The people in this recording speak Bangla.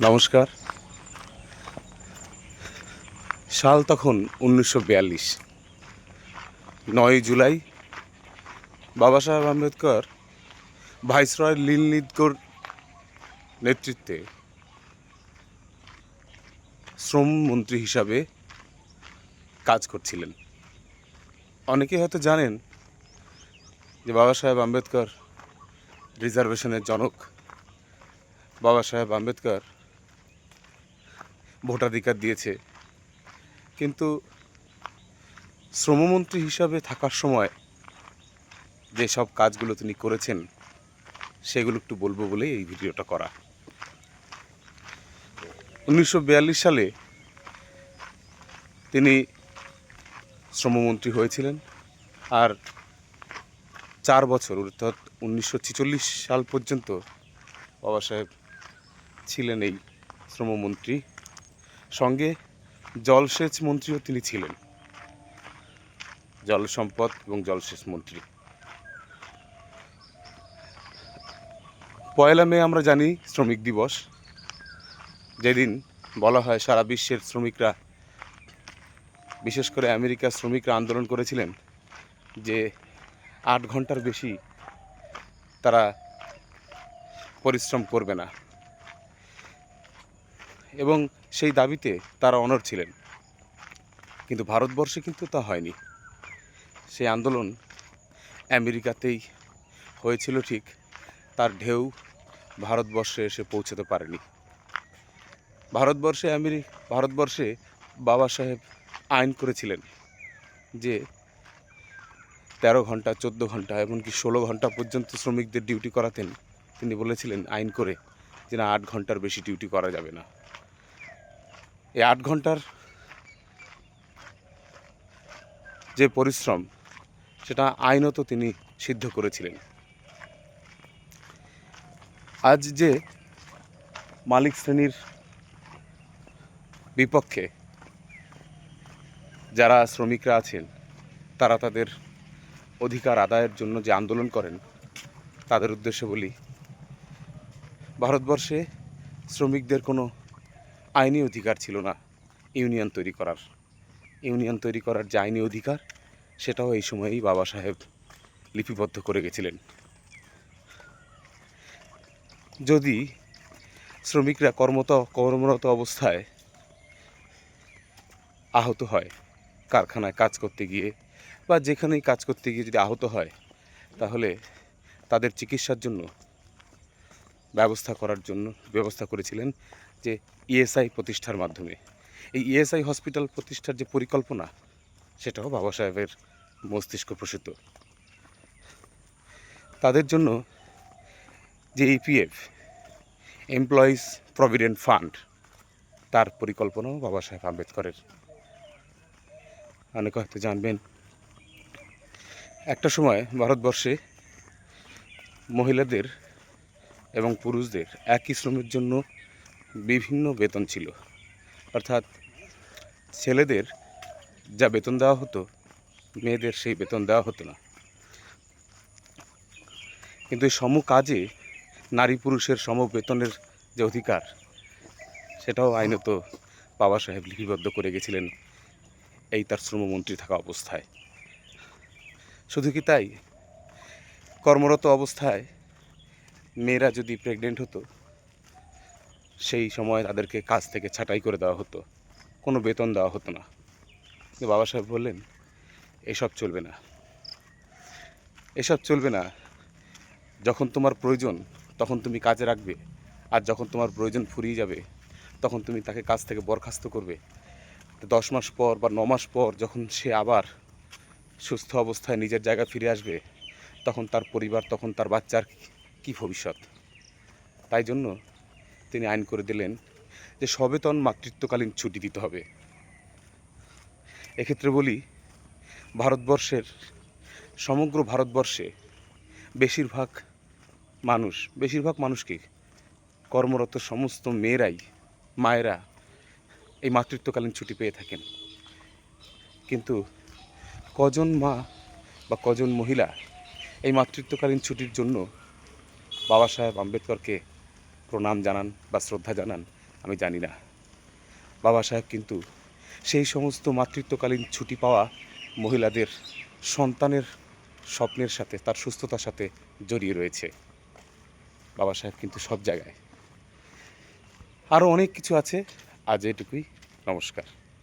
নমস্কার। সাল তখন 1942। 9 জুলাই বাবা সাহেব আম্বেদকর ভাইসরয় লিনলিথগোর নেতৃত্বে শ্রম মন্ত্রী হিসাবে কাজ করছিলেন। অনেকে হয়তো জানেন যে বাবা সাহেব আম্বেদকর রিজার্ভেশনের জনক। বাবা সাহেব আম্বেদকর ভোটাধিকার দিয়েছে, কিন্তু শ্রমমন্ত্রী হিসাবে থাকার সময় যে সব কাজগুলো তিনি করেছেন সেগুলো একটু বলবো বলেই এই ভিডিওটা করা। 1942 সালে তিনি শ্রমমন্ত্রী হয়েছিলেন, আর 4 বছর অর্থাৎ 1946 সাল পর্যন্ত বাবা সাহেব ছিলেন এই শ্রমমন্ত্রী। সঙ্গে জলসেচ মন্ত্রীও তিনি ছিলেন, জল সম্পদ এবং জলসেচ মন্ত্রী। 1 মে আমরা জানি শ্রমিক দিবস, যেদিন বলা হয় সারা বিশ্বের শ্রমিকরা, বিশেষ করে আমেরিকার শ্রমিকরা আন্দোলন করেছিলেন যে 8 ঘন্টার বেশি তারা পরিশ্রম করবে না, এবং সেই দাবিতে তারা অনড় ছিলেন। কিন্তু ভারতবর্ষে কিন্তু তা হয়নি। সেই আন্দোলন আমেরিকাতেই হয়েছিল ঠিক, তার ঢেউ ভারতবর্ষে এসে পৌঁছতে পারেনি। ভারতবর্ষে বাবা সাহেব আইন করেছিলেন যে 13 ঘন্টা, 14 ঘন্টা, এমনকি 16 ঘন্টা পর্যন্ত শ্রমিকদের ডিউটি করাতেন। তিনি বলেছিলেন আইন করে যে না, 8 ঘন্টার বেশি ডিউটি করা যাবে না। এই 8 ঘন্টার যে পরিশ্রম, সেটা আইনত তিনি সিদ্ধ করেছিলেন। আজ যে মালিক শ্রেণীর বিপক্ষে যারা শ্রমিকরা আছেন, তারা তাদের অধিকার আদায়ের জন্য যে আন্দোলন করেন, তাদের উদ্দেশ্যে বলি, ভারতবর্ষে শ্রমিকদের কোনো আইনি অধিকার ছিল না ইউনিয়ন তৈরি করার। ইউনিয়ন তৈরি করার যে আইনি অধিকার, সেটাও এই সময়েই বাবা সাহেব লিপিবদ্ধ করে গেছিলেন। যদি শ্রমিকরা কর্মরত অবস্থায় আহত হয়, কারখানায় কাজ করতে গিয়ে বা যেখানেই কাজ করতে গিয়ে যদি আহত হয়, তাহলে তাদের চিকিৎসার জন্য ব্যবস্থা করেছিলেন যে ইএসআই প্রতিষ্ঠার মাধ্যমে। এই ইএসআই হসপিটাল প্রতিষ্ঠার যে পরিকল্পনা, সেটাও বাবা সাহেবের মস্তিষ্ক প্রসূত। তাদের জন্য যে ইপিএফ, এমপ্লয়িজ প্রভিডেন্ট ফান্ড, তার পরিকল্পনাও বাবা সাহেব আম্বেদকরের। অনেকে হয়তো জানবেন, একটা সময় ভারতবর্ষে মহিলাদের এবং পুরুষদের একই শ্রমের জন্য বিভিন্ন বেতন ছিল। অর্থাৎ ছেলেদের যা বেতন দেওয়া হতো, মেয়েদের সেই বেতন দেওয়া হতো না। কিন্তু এই সম কাজে নারী পুরুষের সম বেতনের যে অধিকার, সেটাও আইনত বাবা সাহেব লিপিবদ্ধ করে গেছিলেন এই তার শ্রমমন্ত্রী থাকা অবস্থায়। শুধু কি তাই, কর্মরত অবস্থায় মেয়েরা যদি প্রেগনেন্ট হতো, সেই সময় তাদেরকে কাজ থেকে ছাঁটাই করে দেওয়া হতো, কোনো বেতন দেওয়া হতো না। কিন্তু বাবা সাহেব বললেন এসব চলবে না, এসব চলবে না। যখন তোমার প্রয়োজন তখন তুমি কাজে রাখবে, আর যখন তোমার প্রয়োজন ফুরিয়ে যাবে তখন তুমি তাকে কাজ থেকে বরখাস্ত করবে। 10 মাস পর বা 9 মাস পর যখন সে আবার সুস্থ অবস্থায় নিজের জায়গায় ফিরে আসবে, তখন তার পরিবার, তখন তার বাচ্চার কী ভবিষ্যৎ? তাই জন্য তিনি আইন করে দিলেন যে সবেতন মাতৃত্বকালীন ছুটি দিতে হবে। এক্ষেত্রে বলি, সমগ্র ভারতবর্ষে বেশিরভাগ মানুষ কি, কর্মরত সমস্ত মায়েরা এই মাতৃত্বকালীন ছুটি পেয়ে থাকেন। কিন্তু কজন মা বা কজন মহিলা এই মাতৃত্বকালীন ছুটির জন্য বাবা সাহেব আম্বেদকরকে প্রণাম জানান বা শ্রদ্ধা জানান, আমি জানি না। বাবা সাহেব কিন্তু সেই সমস্ত মাতৃত্বকালীন ছুটি পাওয়া মহিলাদের সন্তানের স্বপ্নের সাথে, তার সুস্থতার সাথে জড়িয়ে রয়েছে। বাবা সাহেব কিন্তু সব জায়গায়। আরও অনেক কিছু আছে। আজ এটুকুই। নমস্কার।